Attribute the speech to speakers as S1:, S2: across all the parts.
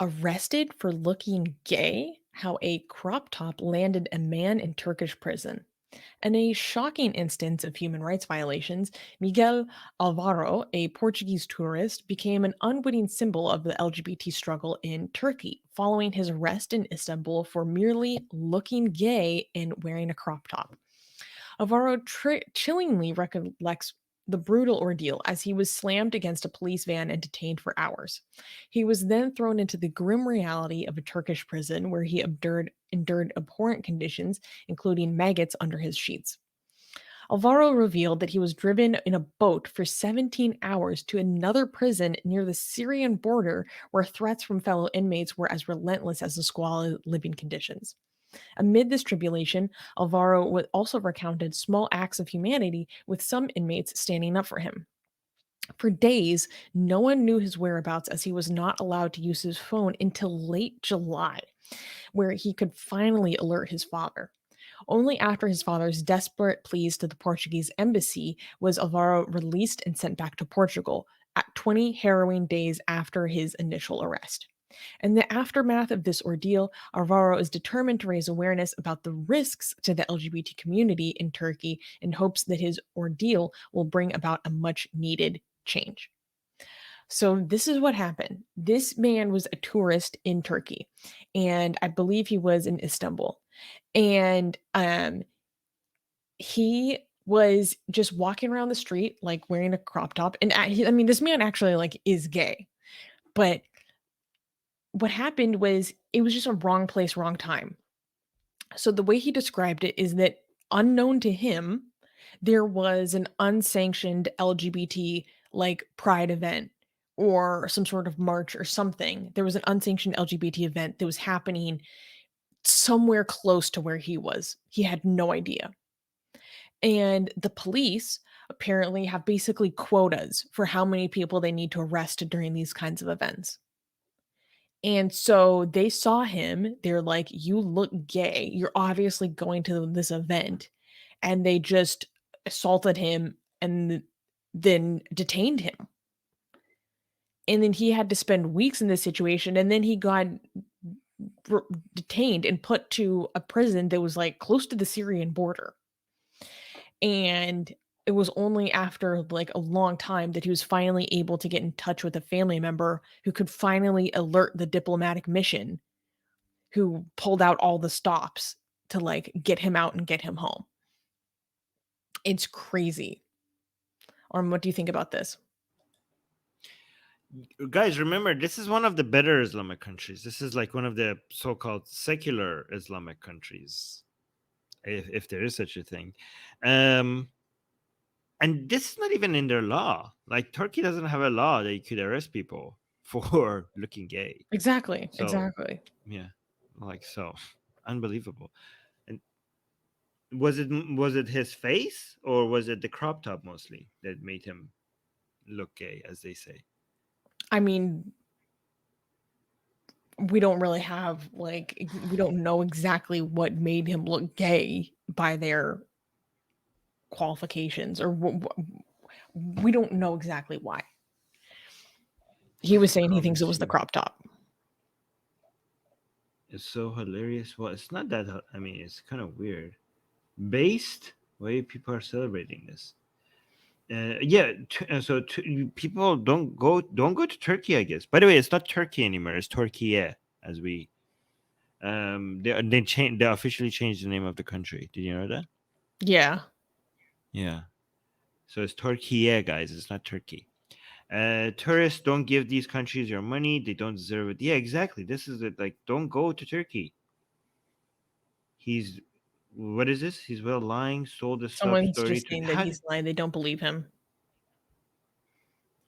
S1: Arrested for looking gay, how a crop top landed a man in Turkish prison. In a shocking instance of human rights violations, Miguel Alvaro, a Portuguese tourist, became an unwitting symbol of the LGBT struggle in Turkey following his arrest in Istanbul for merely looking gay and wearing a crop top. Alvaro chillingly recollects the brutal ordeal as he was slammed against a police van and detained for hours. He was then thrown into the grim reality of a Turkish prison where he endured abhorrent conditions, including maggots under his sheets. Alvaro revealed that he was driven in a boat for 17 hours to another prison near the Syrian border where threats from fellow inmates were as relentless as the squalid living conditions. Amid this tribulation, Alvaro also recounted small acts of humanity, with some inmates standing up for him. For days, no one knew his whereabouts as he was not allowed to use his phone until late July, where he could finally alert his father. Only after his father's desperate pleas to the Portuguese embassy was Alvaro released and sent back to Portugal at 20 harrowing days after his initial arrest. In the aftermath of this ordeal, Alvaro is determined to raise awareness about the risks to the LGBT community in Turkey in hopes that his ordeal will bring about a much needed change. So, this is what happened. This man was a tourist in Turkey, and I believe he was in Istanbul. And he was just walking around the street, like wearing a crop top. And I mean, this man actually like is gay, but what happened was it was just a wrong place, wrong time. So the way he described it is that unknown to him, there was an unsanctioned LGBT like pride event or some sort of march or something. There was an unsanctioned LGBT event that was happening somewhere close to where he was. He had no idea. And the police apparently have basically quotas for how many people they need to arrest during these kinds of events. And so they saw him, they're like, "You look gay. You're obviously going to this event." And they just assaulted him and then detained him. And then he had to spend weeks in this situation, and then he got r detained and put to a prison that was, like, close to the Syrian border. And it was only after, like, a long time that he was finally able to get in touch with a family member who could finally alert the diplomatic mission, who pulled out all the stops to, like, get him out and get him home. It's crazy. What do you think about this?
S2: Guys, remember, this is one of the better Islamic countries. This is like one of the so-called secular Islamic countries, if there is such a thing. Um, and this is not even in their law. Like Turkey doesn't have a law that you could arrest people for looking gay.
S1: Exactly,
S2: So
S1: exactly.
S2: yeah, like so, unbelievable. And was it his face or was it the crop top mostly that made him look gay, as they say?
S1: I mean, we don't really have, we don't know exactly what made him look gay by their qualifications or we don't know exactly why. He was saying he thinks it was the
S2: Promise you.
S1: crop top.
S2: It's so hilarious. Well, it's not that. I mean, it's kind of weird. Based way people are celebrating this. Yeah. People don't go to Turkey. I guess. By the way, it's not Turkey anymore. It's Turkey, as we they officially changed the name of the country. Did you know that?
S1: Yeah.
S2: Yeah. So it's Turkey, guys. It's not Turkey. Tourists don't give these countries your money. They don't deserve it. Yeah, exactly. This is it. Like, don't go to Turkey. He's what is this? He's well lying, sold a sub
S1: Someone's
S2: story
S1: just
S2: to
S1: saying that he's lying, they don't believe him.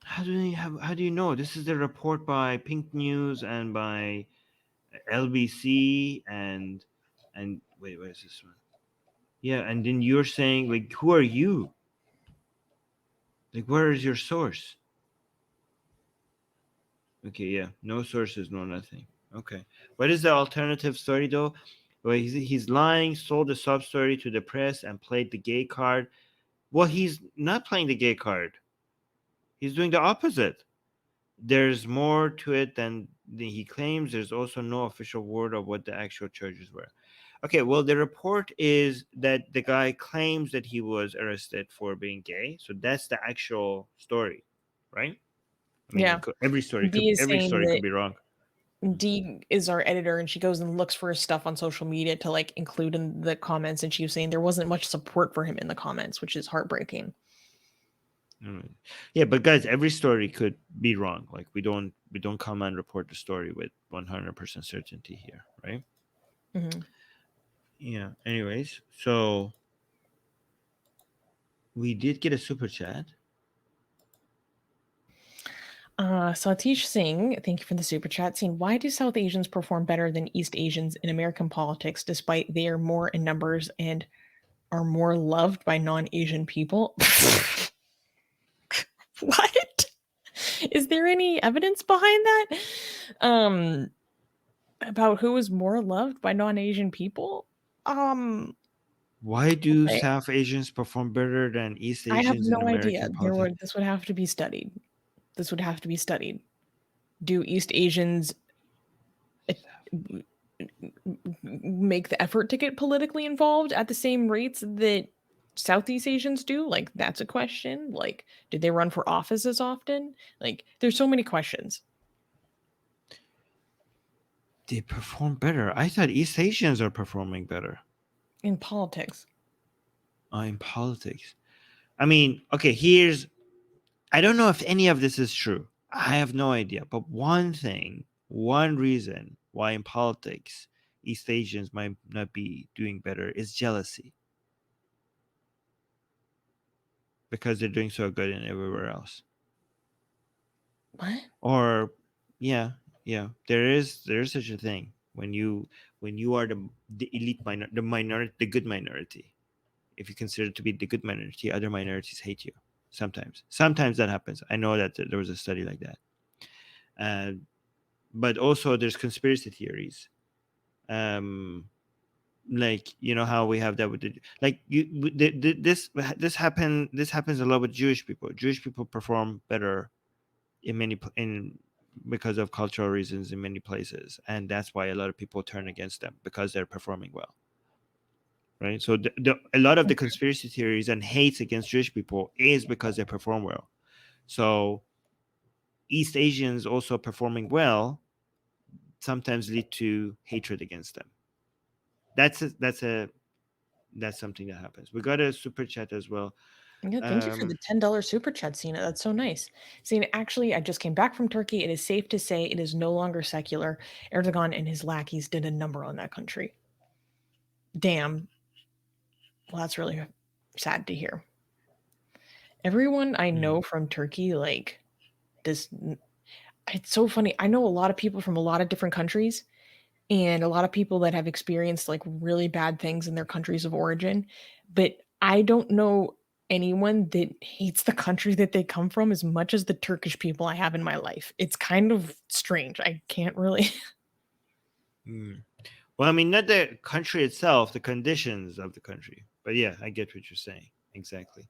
S2: how do you know? This is the report by Pink News and by LBC and wait, where's this one? Yeah, and then you're saying like who are you? Like where is your source? Okay, yeah. No sources, no nothing. Okay. What is the alternative story though? Well, he's lying, sold a sub story to the press and played the gay card. Well, he's not playing the gay card. He's doing the opposite. there's more to it than he claims. There's also no official word of what the actual charges were. Okay, well, the report is that the guy claims that he was arrested for being gay. So that's the actual story, right? I mean,
S1: Yeah. D is
S2: every
S1: saying
S2: story could
S1: that
S2: be wrong.
S1: D is our editor, and she goes and looks for his stuff on social media to like include in the comments, and she was saying there wasn't much support for him in the comments, which is heartbreaking.
S2: Mm. Yeah, but guys, every story could be wrong. Like we don't come and report the story with 100% certainty here, right?
S1: Mhm.
S2: Yeah. Anyways, so we did get a super chat.
S1: Satish Singh, thank you for the super chat. Saying, why do South Asians perform better than East Asians in American politics, despite they are more in numbers and are more loved by non-Asian people? What? Is there any evidence behind that? Um, about who is more loved by non-Asian people? Um,
S2: Why do
S1: okay.
S2: South Asians perform better than East
S1: I have
S2: Asians in
S1: no idea.
S2: American politics?
S1: This would have to be studied. This would have to be studied. Do East Asians uh, make the effort to get politically involved at the same rates that Southeast Asians do? Like, that's a question. Like, did they run for office as often? Like, there's so many questions
S2: They perform better. I thought East Asians are performing better
S1: in politics.
S2: in politics. I mean, okay, here's I don't know if any of this is true. I have no idea. But one reason why in politics East Asians might not be doing better is jealousy because they're doing so good in everywhere else.
S1: What?
S2: Or yeah, yeah, there is such a thing when you are the elite the minority, the good minority. If you consider to be the good minority, other minorities hate you. Sometimes that happens. I know that there was a study like that. Uh, but also there's conspiracy theories. Um, like you know how we have that with the like this happens a lot with Jewish people. Jewish people perform better in in because of cultural reasons in many places, and that's why a lot of people turn against them because they're performing well, right? So a lot of the conspiracy theories and hates against Jewish people is because they perform well. So East Asians also performing well sometimes lead to hatred against them. That's something that happens. We got a super chat as well.
S1: Yeah, thank you for
S2: um
S1: the $10 super chat, Cena. That's so nice. Cena, actually, I just came back from Turkey. It is safe to say it is no longer secular. Erdogan and his lackeys did a number on that country. Damn. Well, that's really sad to hear. Everyone I
S2: mm,
S1: know from Turkey, like, this, it's so funny. I know a lot of people from a lot of different countries, and a lot of people that have experienced like really bad things in their countries of origin, but I don't know anyone that hates the country that they come from as much as the Turkish people I have in my life. It's kind of strange. I can't really.
S2: mm. Well, I mean, not the country itself, the conditions of the country. But yeah, I get what you're saying. Exactly.